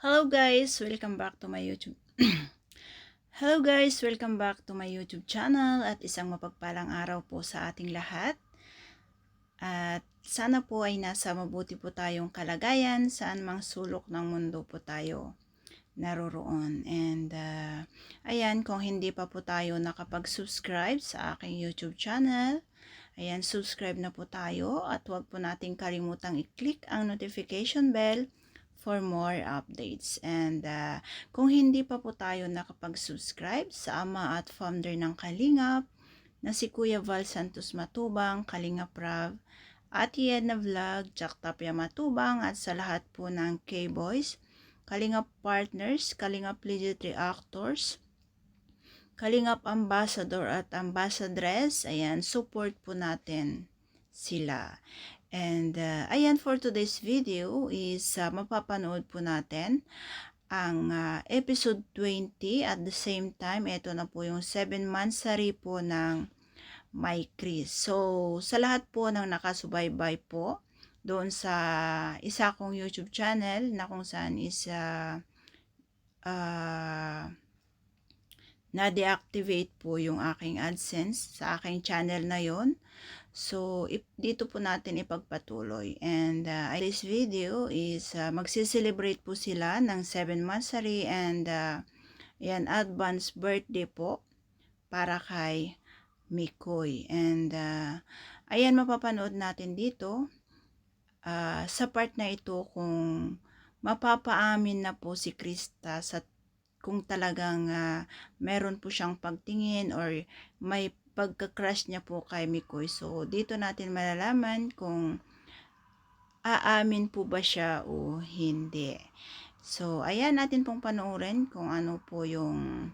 Hello guys, welcome back to my YouTube. Hello guys, welcome back to my YouTube channel at isang mapagpalang araw po sa ating lahat. At sana po ay nasa mabuti po tayong kalagayan saan mang sulok ng mundo po tayo naroroon. And ayan, kung hindi pa po tayo nakapag-subscribe sa aking YouTube channel, ayan, subscribe na po tayo at huwag po nating kalimutang i-click ang notification bell for more updates. And kung hindi pa po tayo nakapag-subscribe sa ama at founder ng Kalingap na si Kuya Val Santos Matubang, Kalingap Prav, Ate Edna Vlog, Jack Tapia Matubang at sa lahat po ng K-Boys, Kalingap Partners, Kalingap Legit Reactors, Kalingap Ambassador at Ambassadress, ayan, support po natin sila. And ayan, for today's video is mapapanood po natin ang episode 20. At the same time, ito na po yung 7 monthsary po ng My Chris. So, sa lahat po ng nakasubaybay po doon sa isa kong YouTube channel na kung saan is na-deactivate po yung aking AdSense sa aking channel na yon. So, dito po natin ipagpatuloy. And this video is magsiselebrate po sila ng 7 monthsary and yan, advance birthday po para kay Mikoy. And ayan, mapapanood natin dito sa part na ito kung mapapaamin na po si Krista sa kung talagang meron po siyang pagtingin or may pagka-crush niya po kay Mikoy. So, dito natin malalaman kung aamin po ba siya o hindi. So, ayan, natin pong panoorin kung ano po yung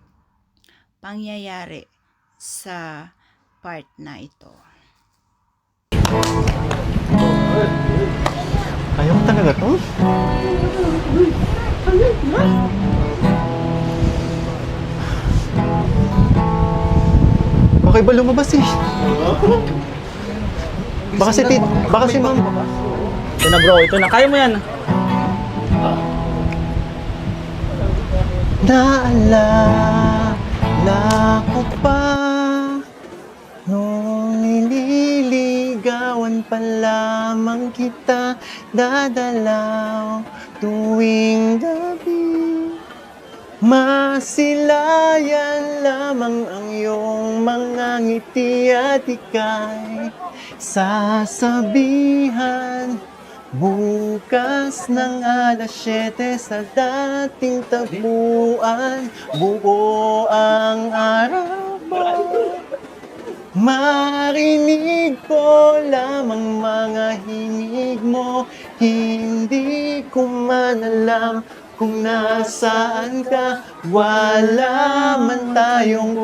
pangyayari sa part na ito. Ayaw ko talaga to? Okay ba lumabas eh? Baka si ma'am. Ito na bro, ito na. Kaya mo yan. Naalala ko pa nung nililigawan pa lamang kita, dadalaw tuwing gabi. Masilayan lamang ang iyong mga ngiti at ika'y sasabihan bukas ng alas 7 sa dating tagpuan, buo ang araw ko. Marinig ko lamang mga himig mo, hindi ko man alam kung nasaan ka. Wala man tayong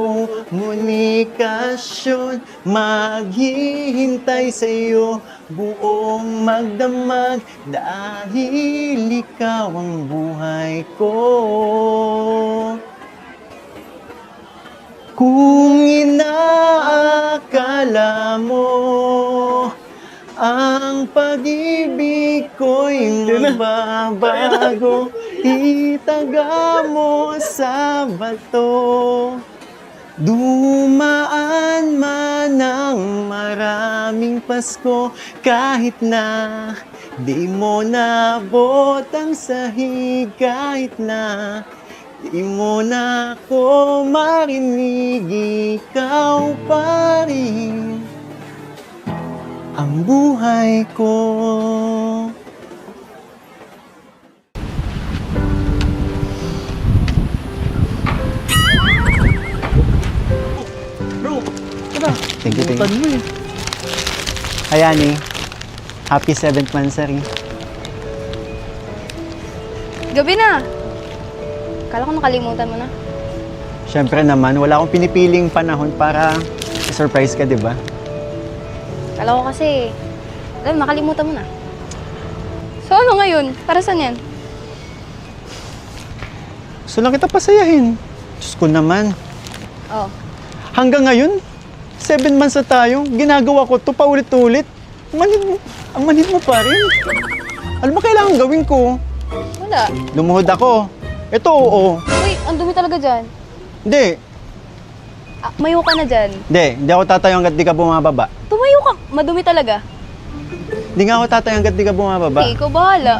komunikasyon, maghihintay sa'yo buong magdamag, dahil ikaw ang buhay ko. Kung inaakala mo ang pag-ibig ko'y magbabago, itaga mo sa bato. Dumaan man ang maraming Pasko, kahit na di mo nabot ang sahig, kahit na di mo na ako marinig, ikaw pa rin ang buhay ko. Bro, ito na. Thank you. Butan mo eh. Ayan eh, happy 7th monthsary. Gabi na! Kala ko nakalimutan mo na. Siyempre naman, wala akong pinipiling panahon para surprise ka, di ba? Kala ko kasi, alam, nakalimutan mo na. So ano ngayon? Para saan yan? Gusto lang kita pasayahin. Diyos ko naman. Oh. Hanggang ngayon, 7 months na tayo, ginagawa ko to paulit-ulit. Ang manhid mo pa rin. Alam mo kailangan gawin ko? Wala. Lumuhod ako. Ito, oo. Uy, ang dumi talaga dyan. Hindi. Mayo ka na dyan. Hindi ako tatayo hanggat di ka bumababa. Tumayo ka. Madumi talaga. Hindi nga ako tatayo hanggat di ka bumababa. Ikaw bahala.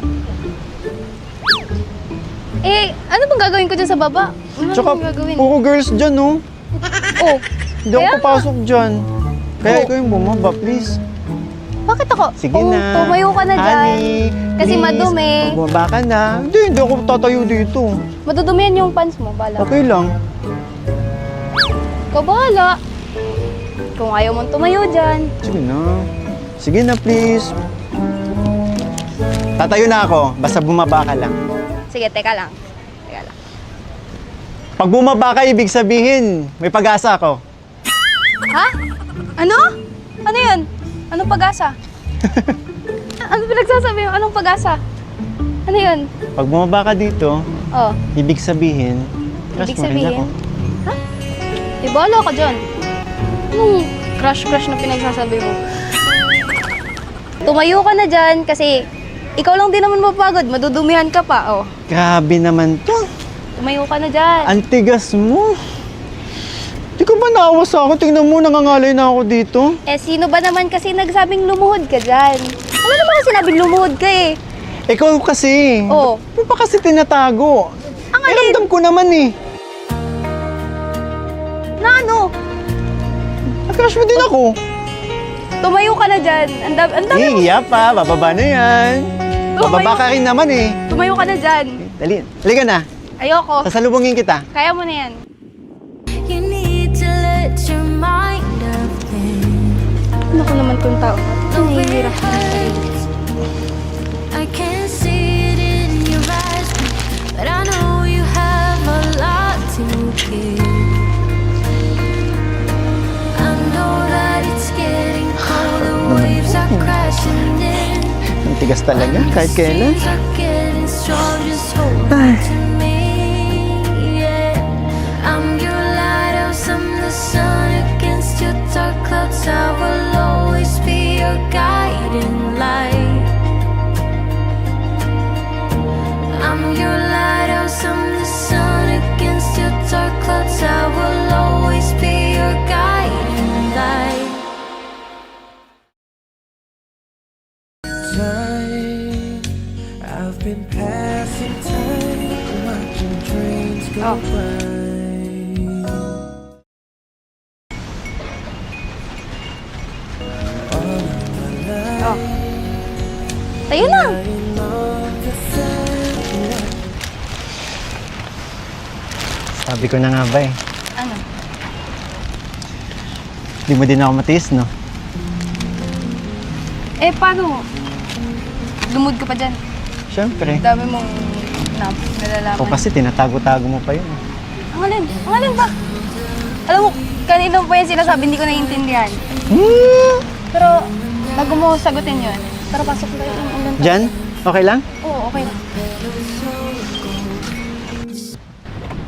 Ano bang gagawin ko dyan sa baba? Ano Tsaka, bang gagawin? puro girls dyan, no? Oh, Hindi ako Kaya nga. papasok dyan. Kaya Oh. ikaw yung bumaba, please. bakit ako? Sige Kung na. tumayo ka na dyan. Honey, Kasi please. madumi. Bumaba ka na. Hindi ako tatayo dito. Madudumihan yung pants mo. Bahala. Okay lang. Ikaw bahala. Kung ayaw mong tumayo dyan. Sige na. Sige na, please. Tatayo na ako. Basta bumaba ka lang. Sige, teka lang. Teka lang. Pag bumaba ka, ibig sabihin, may pag-asa ako. Ha? Ano? Ano yun? Anong pag-asa? Ano pinagsasabi mo? Anong pag-asa? Ano yun? Pag bumaba ka dito, Oh, ibig sabihin, ibig crush mo rin ako. sabihin? Ha? Bahala ka dyan. Anong crush na pinagsasabi mo? Tumayo ka na dyan kasi ikaw lang din naman mapagod. Madudumihan ka pa, oh. Grabe naman to. Tumayo ka na dyan. Ang tigas mo. Di ka ba naawa sa akin? Tingnan mo, nangangalay na ako dito. Sino ba naman kasi nagsabing lumuhod ka dyan? Ano naman kasi sinabing lumuhod ka eh? Ikaw kasi. Oo. Ano pa kasi tinatago? Ang alin? Ramdam ko naman eh. Na ano? Crush mo din ako. Tumayo ka na dyan. Ang dami mo. Iya pa, bababa na yan. Bababa ka rin naman eh. Tumayo ka na dyan. Dali, halika na. Ayoko. Sasalubungin kita. Kaya mo na yan. You need to let your mind up then. Ano ko naman tong tao? Though it Nahihirap. hurts, I can see it in your eyes, but I know you have a lot to give. I know that it's getting cold, the waves are crashing in. Ang tigas talaga, kahit kailan. Seems like getting strong, just hold on to me. Yeah, I'm your lighthouse, I'm the sun against your dark clouds. I will always be your guiding light. I'm your lighthouse, I'm the sun against your dark clouds. I will always be your guiding light. Time, I've been passing time, watching trains go by. Tayo na. Sabi ko na nga ba eh. Ano? Di mo din ako matiis, no? Paano? Lumod ka pa dyan. Siyempre. Dami mong nalalaman. Ako kasi tinatago-tago mo pa yun. Ang alin? Ang alin ba? Alam mo, kanina pa yung sinasabi, hindi ko naiintindihan. Pero, bago mo sagutin yun, pero pasok na yung ulan. Jan, okay lang? Oo, okay lang.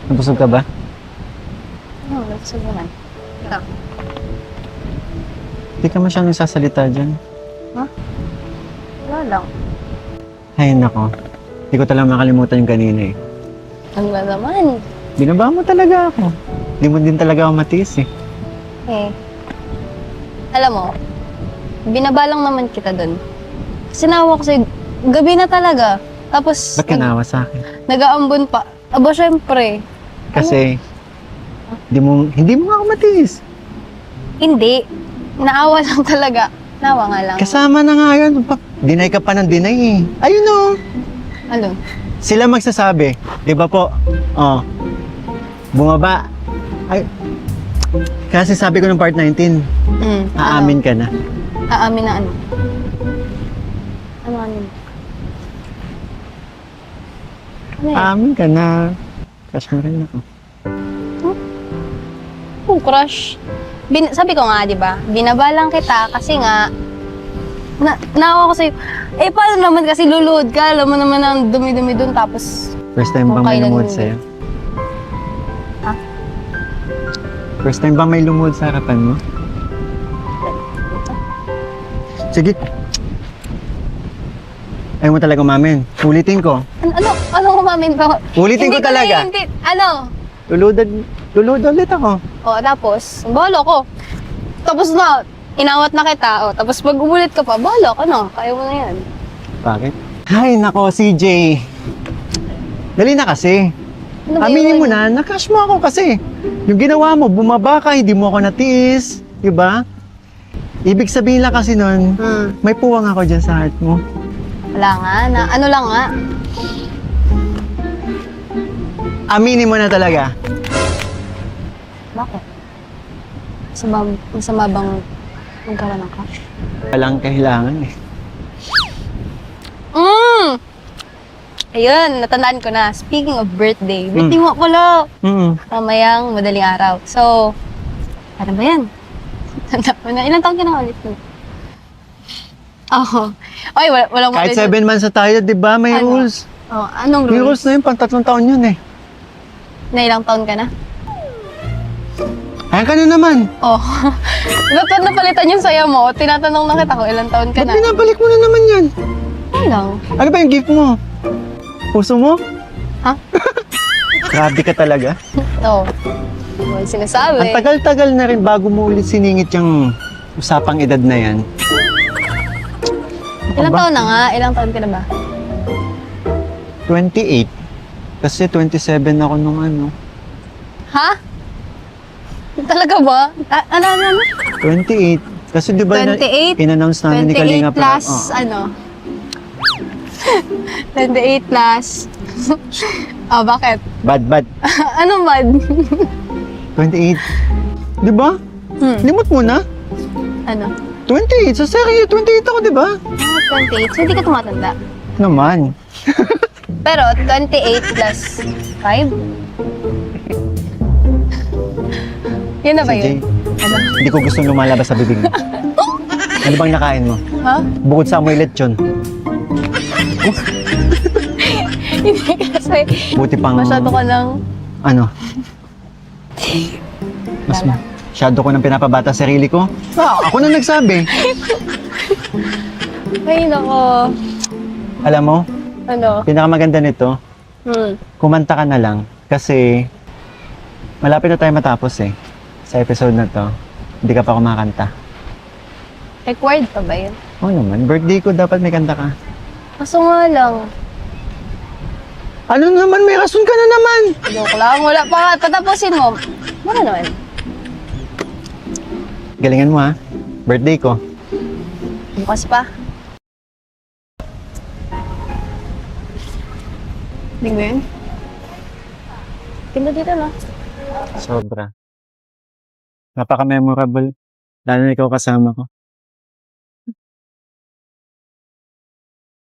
Nabusog ka ba? Oo, nagsusog naman. Ikaw. Hindi ka masyadong sasalita dyan. Wala lang. Ay, nako. Hindi ko talaga makalimutan yung kanina eh. Ano ba naman? Binaba mo talaga ako. Hindi mo din talaga ako matiis eh. Alam mo, binaba lang naman kita doon. Kasi nawa ko sa'yo, gabi na talaga. Tapos, Ba't ka naawa sa akin? nag-aambon pa. Aba, syempre. Kasi, hindi mo nga ako matiis. Hindi. Naawa lang talaga. Naawa nga lang. Kasama na nga yun. Deny ka pa ng deny eh. Ayun o. Ano? Sila magsasabi. Di ba po? Oh. Bumaba. Ay. Kasi sabi ko ng part 19, aamin ka na. Aamin na ano? Ano amin? Ano yan? Aamin ka na. Crush mo rin ako. Oh, crush. Sabi ko nga, di ba? Binaba lang kita kasi nga, naawa ko sa'yo. Paano naman kasi luluhod ka? Alam mo naman ang dumi-dumi dun, tapos First time Kung ba may kailan lumuhod mo- sa'yo? Ha? First time ba may lumuhod sa harapan mo? Sige. Ayaw mo talaga umamin. Ulitin ko. Ano umamin ba? Ulitin ko Hindi talaga. Ano? Lulod ulit ako. O, tapos, bahala ko. Tapos na, inawat na kita. O, tapos pag umulit ka pa, bahala ka na. Kaya mo na yan. Bakit? Ay, nako, CJ. Dali na kasi. Ano ba Aminin yun? mo na, na-crush mo ako kasi. Yung ginawa mo, bumaba ka, hindi mo ako natiis. Diba? Ibig sabihin lang kasi nun, may puwang ako dyan sa heart mo. Wala nga, ano lang nga. Aminin mo na talaga. Bakit? Masama bang magkaroon ng crush? Walang kailangan eh. Ayun, natandaan ko na. Speaking of birthday mo pala. Mamayang madaling araw. So, ano ba yan? Tanda ko na. Ilang taon ka na ulit mo? Ako. Ay, walang Kahit 7 months na tayo, di ba? May Ano? rules. Oh, anong May rules rules? na yun, pang 3 taon yun eh. Na ilang taon ka na? Ayan ka na naman. Oh. Ba't ba napalitan yung saya mo? Tinatanong lang kita kung ilang taon ka Ba't na. pinabalik mo na naman yan? Ay lang. Ano ba yung gift mo? Puso mo? Ha? Grabe ka talaga. Oo. Oh. Sinasabi. Ang tagal-tagal na rin bago mo ulit siningit yung usapang edad na yan. Ilang Aba? taon na nga? Ilang taon ka na ba? 28. Kasi 27 ako nung ano. Ha? Talaga ba? Ano? 28. Kasi di ba 28? in-announce namin ni 28 Kalinga plus, Oh. ano? 28 plus. Bakit? Bad. Anong bad? 28. Di ba? Limot mo na. Ano? 28. Sa seryo, 28 ako, di ba? 28. So, hindi ka tumatanda. Naman. Pero, 28 plus 5? Yan na ba Si yun? Jay, Ano? hindi ko gustong lumalabas sa bibig mo. Ano bang nakain mo? Ha? Bukod sa amoy lechon. Hindi kasi Buti pang... masyado ka ng... Ano? Masyado ko nang pinapabata sa sarili ko. Ako na nagsabi. Ay, nako. Alam mo, Ano? pinakamaganda nito, kumanta ka na lang. Kasi, malapit na tayo matapos eh. Sa episode na to, hindi ka pa kumakanta. Required pa ba yun? Oo naman, birthday ko, dapat may kanta ka. Kaso nga lang. Ano naman, may rason ka na naman. Joke lang. Wala pa nga. Tatapusin mo. Wala naman. Galingan mo ha, birthday ko. Bukas pa. Hindi mo yun? Ganda dito, no? Sobra. Napaka-memorable. Lalo na ikaw kasama ko.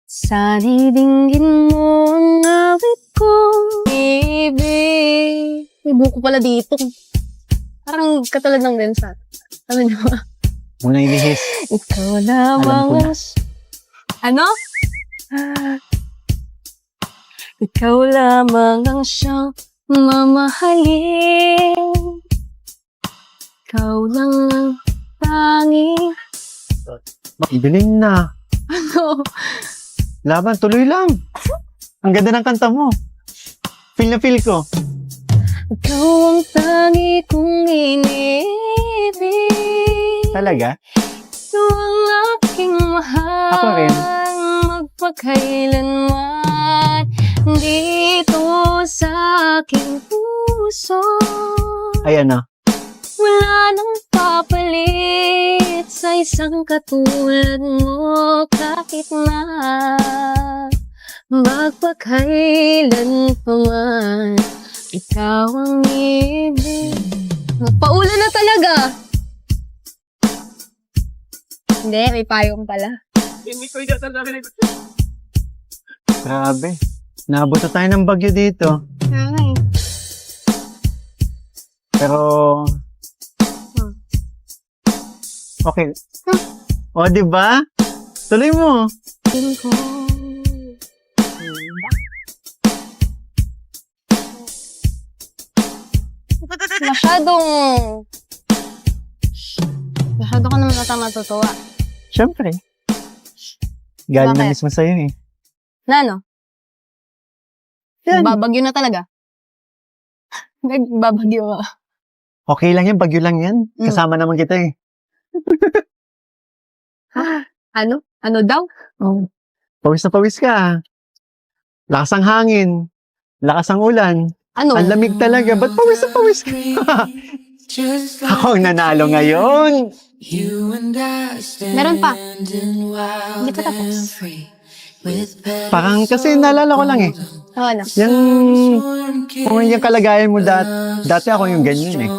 Sa didinggin mo ang awit kong ibig. May buko pala dito. Parang katulad ng densa. Ano niyo ba? Muna ilihis. Ikaw Alam ko lamang. na. Ano? Ikaw lamang ang siyang mamahalin. Ikaw lang ang tanging. Biling na. Ano? Laban, tuloy lang. Ang ganda ng kanta mo. Feel na feel ko. Ikaw ang tangi kong inibig. Talaga? Ikaw ang aking mahal. Ako rin. Magpakailanman dito sa aking puso. Ayan na. Wala nang papalit sa isang katulad mo kahit na magpakailan pa man. Ikaw ang ibig. Magpaulan na talaga. Hindi, may payong pala. Grabe. Naabot na tayo ng bagyo dito. Ay. Pero... Okay. O, di ba? Tuloy mo. Tingin ko. Masyado ka naman natang natutuwa. Siyempre. Galing na Bakit? mismo sa'yo eh. Na ano? Yan. Babagyo na talaga. Nagbabagyo ka. Okay lang yan, bagyo lang yan. Mm. Kasama naman kita eh. Ano? Ano daw? Oh. Pawis na pawis ka. Lakas ang hangin. Lakas ang ulan. Ano? Ang lamig talaga. Ba't pawis na pawis ka? Just like Ako ang nanalo ngayon. you and I Meron pa. standing wild Hindi pa tapos. and free. With Parang kasi naalala ko lang eh. Oh, ano? Yung, kung yung kalagayan mo dati ako yung ganyan eh.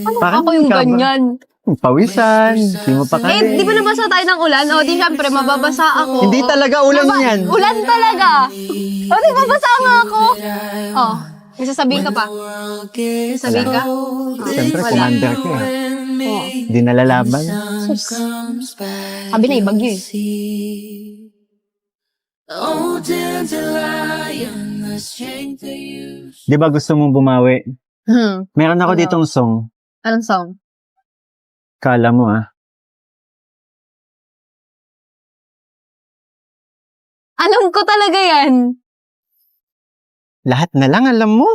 Ano Parang ako yung ikaw ba? ganyan? Pawisan, di mo pa Eh, di ba nabasa tayo ng ulan? O, di syempre, mababasa ako. Hindi talaga ulan yan. Ulan talaga. O, di babasa nga ako. Oh, may sasabihin ka pa. May sasabihin ka? Siyempre, Wala. commander ka eh. Oh. Hindi nalalaban. Sabi na, ibagyo eh. Oh, dandelion, the strength of you. Di ba gusto mong bumawi? Meron ako Ano? ditong song. Anong song? Kala mo ah. Alam ko talaga yan. Lahat na lang alam mo.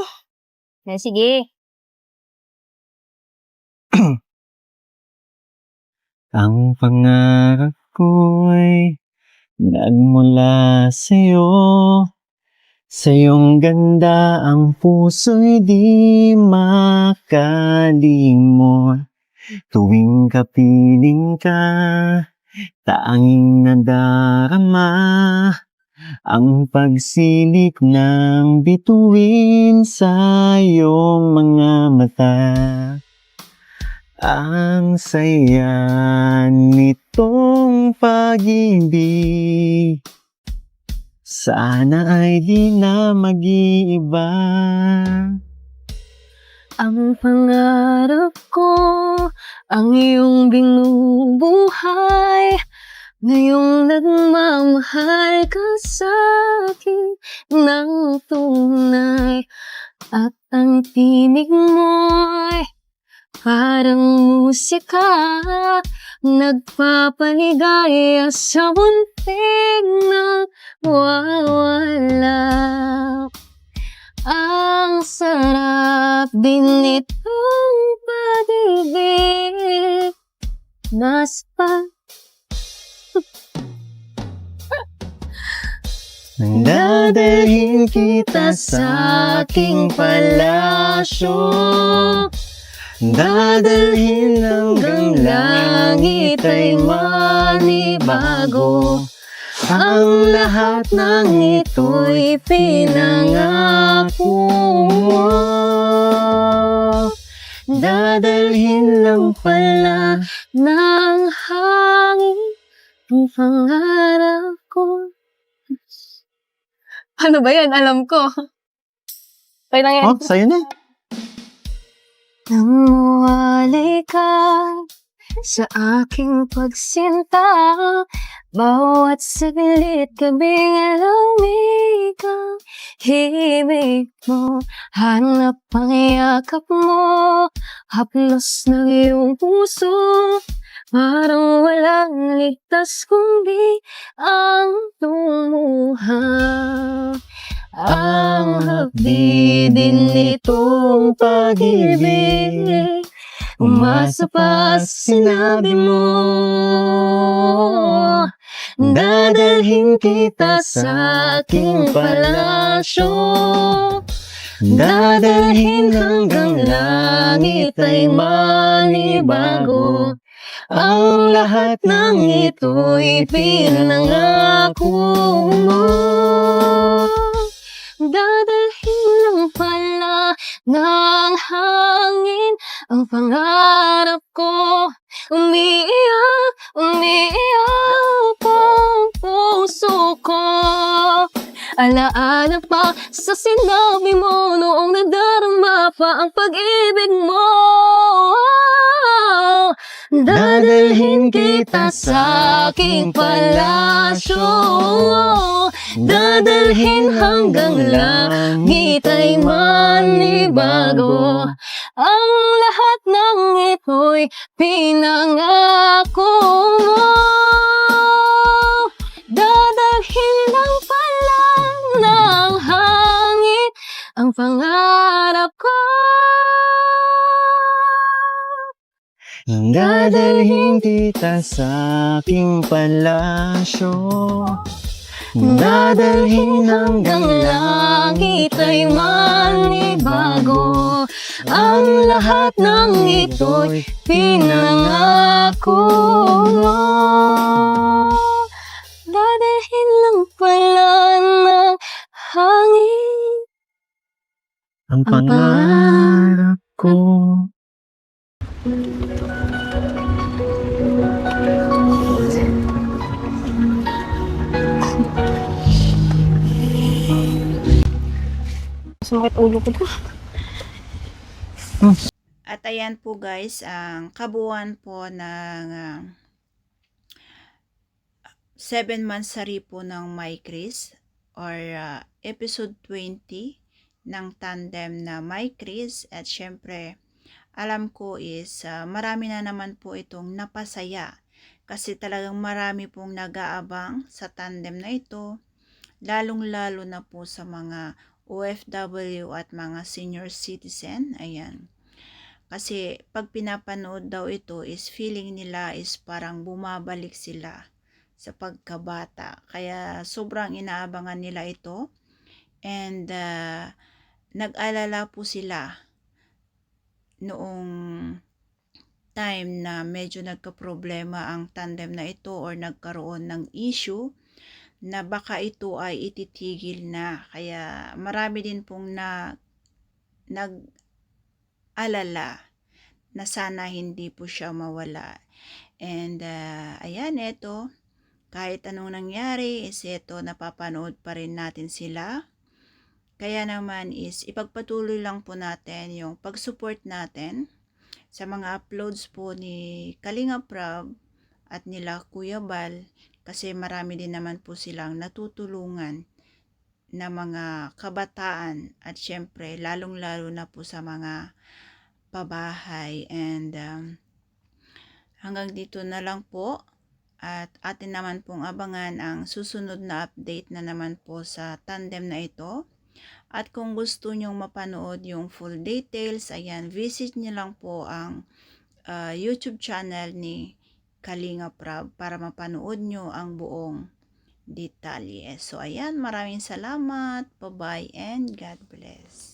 Eh, sige. Ang pangarap ko'y nagmula sa'yo. Sa iyong ganda ang puso'y di makalimot. Tuwing kapiling ka, tanging nadarama ang pagsilik ng bituin sa iyong mga mata. Ang saya nitong pag-ibig, sana ay di na mag-iiba. Ang pangarap ko, ang iyong binubuhay, ngayong nagmamahal ka sa akin ng tunay. At ang tinig mo'y parang musika, nagpapaligaya sa munting na wawala. Ang sarap din itong pag-ibig. Mas pa Dadalhin kita sa aking palasyo. Dadalhin hanggang langit ay manibago. Ang lahat ng ito'y pinangako mo. Dadalhin lang pala ng hangin ang pangarap ko. Ano ba yan? Alam ko. Okay lang yan. Oh, sa'yo na. Nang walay ka sa aking pagsinta, bawat saglit kabing lumika, himig mo, hanap ang yakap mo, haplos ng iyong puso, parang walang ligtas kundi ang lumuha. Ang hapdi din nitong pag-ibig, umasa pa sinabi mo. Dadalhin kita sa aking palasyo. Dadalhin hanggang langit ay manibago. Ang lahat ng ito'y pinangako mo. Dadalhin lang pala ng hangin ang pangarap ko. Umiiyak, umiiyak ang puso ko. Alaala pa sa sinabi mo noong nadarama pa ang pag-ibig mo. Dadalhin kita sa aking palasyo. Dadalhin hanggang langit ay manibago. Ang lahat ng ito'y pinangako mo. Dadalhin ang pangarap ko. Dadalhin kita sa aking palasyo. Dadalhin hanggang langit ay manibago. Ang lahat ng ito'y pinangako mo. Dadalhin lang pala ng hangin Ang pangarap ko. Sumakit ulo ko po. At ayan po guys, ang kabuuan po ng 7 monthsary po ng My Chris or episode 20 ng tandem na My Chris. At syempre, alam ko is marami na naman po itong napasaya kasi talagang marami pong nag-aabang sa tandem na ito, lalong-lalo na po sa mga OFW at mga senior citizen. Ayan. Kasi pag pinapanood daw ito is feeling nila is parang bumabalik sila sa pagkabata. Kaya sobrang inaabangan nila ito. And nag-alala po sila noong time na medyo nagka-problema ang tandem na ito or nagkaroon ng issue na baka ito ay ititigil na. Kaya marami din pong nag-alala na sana hindi po siya mawala. And ayan, eto, kahit anong nangyari is eto, napapanood pa rin natin sila. Kaya naman is ipagpatuloy lang po natin yung pag-support natin sa mga uploads po ni Kalinga Prab at nila Kuya Bal, kasi marami din naman po silang natutulungan na mga kabataan at syempre lalong-lalo na po sa mga pabahay. And hanggang dito na lang po at atin naman pong abangan ang susunod na update na naman po sa tandem na ito. At kung gusto nyong mapanood yung full details, ayan, visit nyo lang po ang YouTube channel ni Kalinga Prab para mapanood nyo ang buong detalye. So ayan, maraming salamat, bye-bye and God bless.